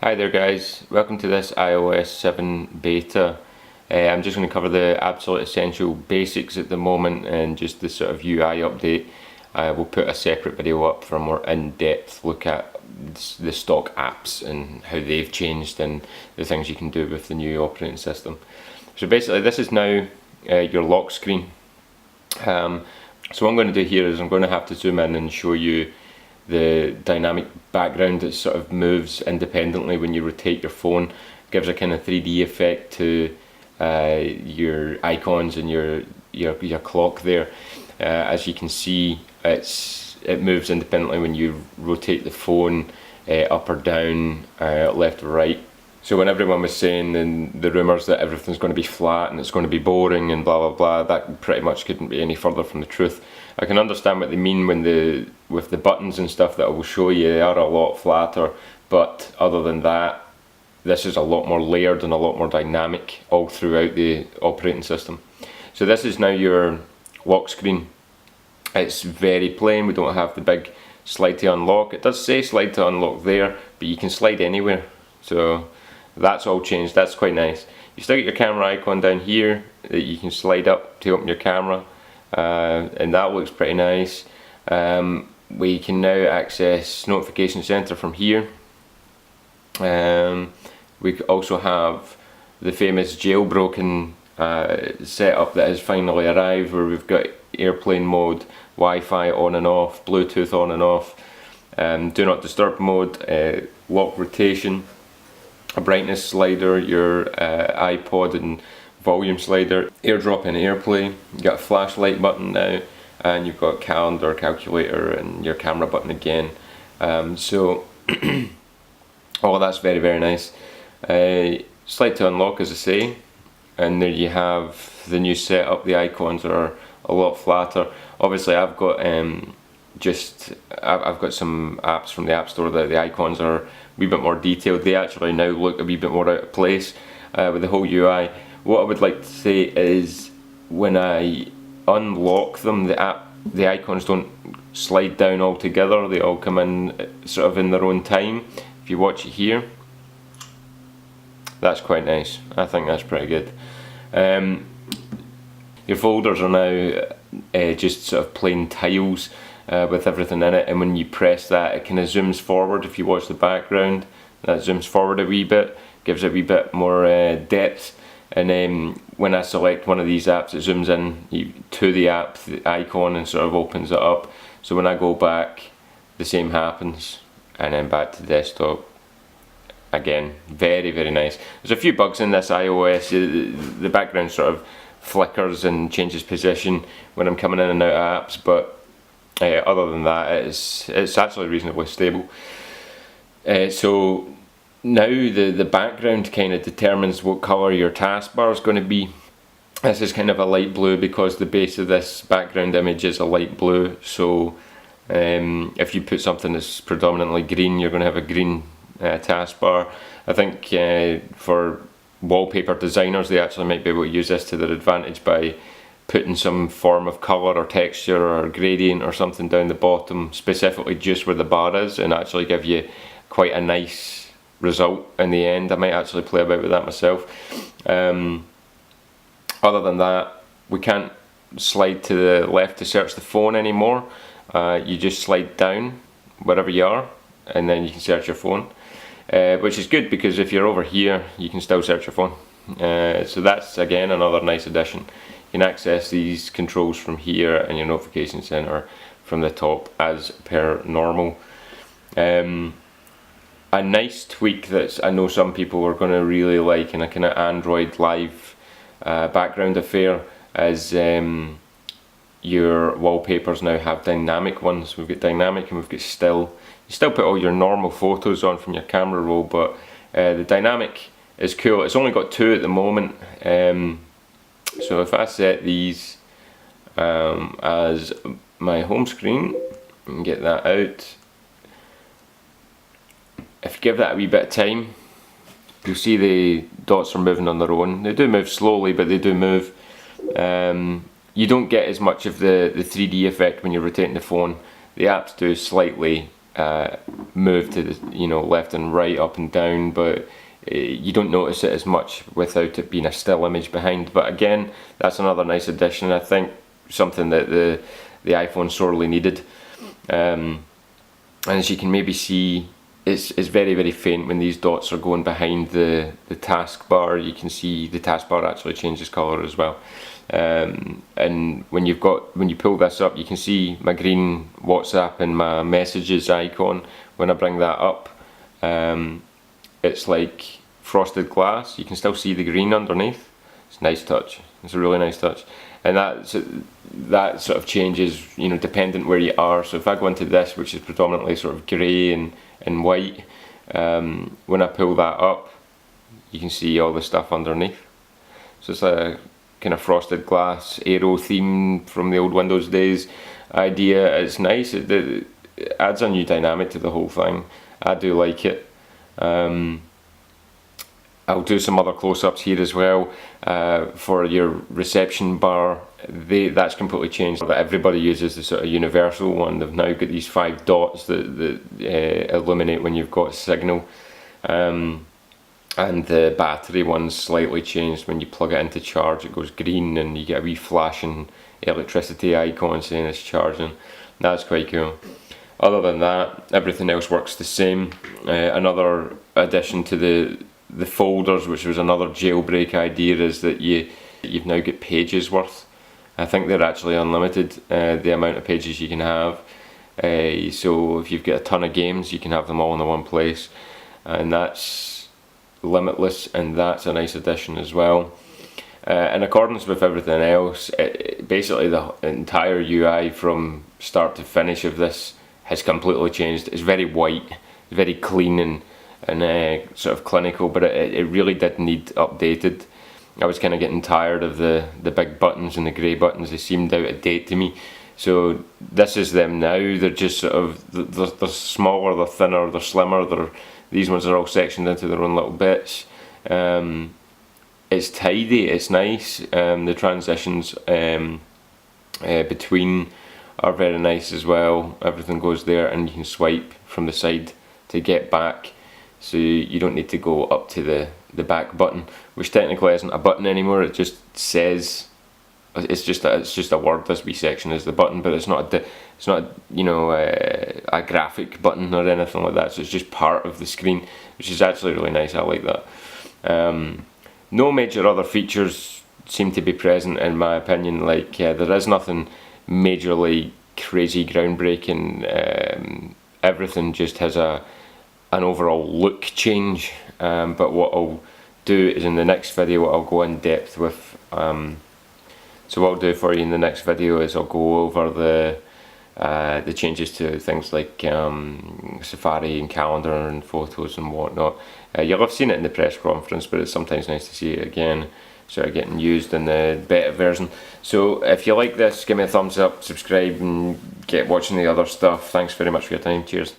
Hi there guys, welcome to this iOS 7 beta. I'm just going to cover the absolute essential basics at the moment and just the sort of UI update. We'll put a separate video up for a more in-depth look at the stock apps and how they've changed and the things you can do with the new operating system. So basically this is now your lock screen. So what I'm going to do here is I'm going to have to zoom in and show you the dynamic background that sort of moves independently when you rotate your phone. Gives a kind of 3D effect to your icons and your clock there. As you can see, it moves independently when you rotate the phone up or down, left or right. So when everyone was saying in the rumours that everything's going to be flat and it's going to be boring and blah blah blah, that pretty much couldn't be any further from the truth. I can understand what they mean with the buttons and stuff that I will show you. They are a lot flatter, but other than that, this is a lot more layered and a lot more dynamic all throughout the operating system. So this is now your lock screen. It's very plain. We don't have the big slide to unlock. It does say slide to unlock there, but you can slide anywhere. So that's all changed. That's quite nice. You still get your camera icon down here that you can slide up to open your camera, and that looks pretty nice. We can now access Notification Center from here. We also have the famous jailbroken setup that has finally arrived, where we've got airplane mode, Wi-Fi on and off, Bluetooth on and off, do not disturb mode, lock rotation, a brightness slider, your iPod and volume slider, airdrop and airplay. You got a flashlight button now, and you've got calendar, calculator, and your camera button again. So all that's very, very nice. Slide to unlock, as I say, and there you have the new setup. The icons are a lot flatter. Obviously I've got I've got some apps from the App Store that the icons are a wee bit more detailed. They actually now look a wee bit more out of place with the whole UI. What I would like to say is when I unlock them, the icons don't slide down altogether. They all come in sort of in their own time. If you watch it here, that's quite nice. I think that's pretty good. Your folders are now just sort of plain tiles with everything in it, and when you press that, it kind of zooms forward. If you watch the background, that zooms forward a wee bit, gives it a wee bit more depth. And then when I select one of these apps, it zooms in to the app, the icon, and sort of opens it up. So when I go back, the same happens, and then back to desktop. Again, very, very nice. There's a few bugs in this iOS. The background sort of flickers and changes position when I'm coming in and out of apps, but other than that, it's actually reasonably stable. So now the background kind of determines what colour your taskbar is going to be. This is kind of a light blue because the base of this background image is a light blue. So if you put something that's predominantly green, you're going to have a green taskbar. I think for wallpaper designers, they actually might be able to use this to their advantage by putting some form of colour or texture or gradient or something down the bottom, specifically just where the bar is, and actually give you quite a nice result in the end. I might actually play about with that myself. Other than that, we can't slide to the left to search the phone anymore. You just slide down wherever you are, and then you can search your phone. Which is good, because if you're over here, you can still search your phone. So that's again another nice addition. You can access these controls from here and your notification center from the top as per normal. A nice tweak that I know some people are going to really like in a kind of Android live background affair is your wallpapers now have dynamic ones. We've got dynamic and we've got still. You still put all your normal photos on from your camera roll, but the dynamic is cool. It's only got 2 at the moment. So if I set these as my home screen and get that out, if you give that a wee bit of time, you'll see the dots are moving on their own. They do move slowly, but they do move. You don't get as much of the 3D effect when you're rotating the phone. The apps do slightly move to the, you know, left and right, up and down, but you don't notice it as much without it being a still image behind. But again, that's another nice addition. I think something that the iPhone sorely needed. And as you can maybe see, it's very, very faint when these dots are going behind the taskbar. You can see the taskbar actually changes colour as well. And when you pull this up, you can see my green WhatsApp and my messages icon. When I bring that up, it's like frosted glass. You can still see the green underneath. It's a nice touch. It's a really nice touch. And that sort of changes, you know, dependent where you are. So if I go into this, which is predominantly sort of grey and white, when I pull that up, you can see all the stuff underneath. So it's a kind of frosted glass aero theme from the old Windows days idea. It's nice. It adds a new dynamic to the whole thing. I do like it. I'll do some other close-ups here as well. For your reception bar, that's completely changed. That everybody uses the sort of universal one. They've now got these 5 dots that illuminate when you've got signal. And the battery one's slightly changed. When you plug it into charge, it goes green and you get a wee flashing electricity icon saying it's charging. That's quite cool. Other than that, everything else works the same. Another addition to the folders, which was another jailbreak idea, is that you've now got pages worth. I think they're actually unlimited, the amount of pages you can have. So if you've got a ton of games, you can have them all in the one place, and that's limitless, and that's a nice addition as well. In accordance with everything else, basically the entire UI from start to finish of this has completely changed. It's very white, very clean and sort of clinical, but it really did need updated. I was kind of getting tired of the big buttons and the grey buttons. They seemed out of date to me. So this is them now. They're just sort of, they're smaller, they're thinner, they're slimmer. These ones are all sectioned into their own little bits. It's tidy, it's nice. The transitions between are very nice as well. Everything goes there, and you can swipe from the side to get back. So you don't need to go up to the back button, which technically isn't a button anymore. It just says, it's just a word. This wee section is the button, but it's not you know, a graphic button or anything like that. So it's just part of the screen, which is actually really nice. I like that. No major other features seem to be present in my opinion. Like there is nothing majorly crazy groundbreaking. Everything just has an overall look change. But what I'll do is in the next video I'll go in depth with. So what I'll do for you in the next video is I'll go over the changes to things like Safari and calendar and photos and whatnot. You'll have seen it in the press conference, but it's sometimes nice to see it again, sort of getting used in the beta version. So if you like this, give me a thumbs up, subscribe, and get watching the other stuff. Thanks very much for your time. Cheers.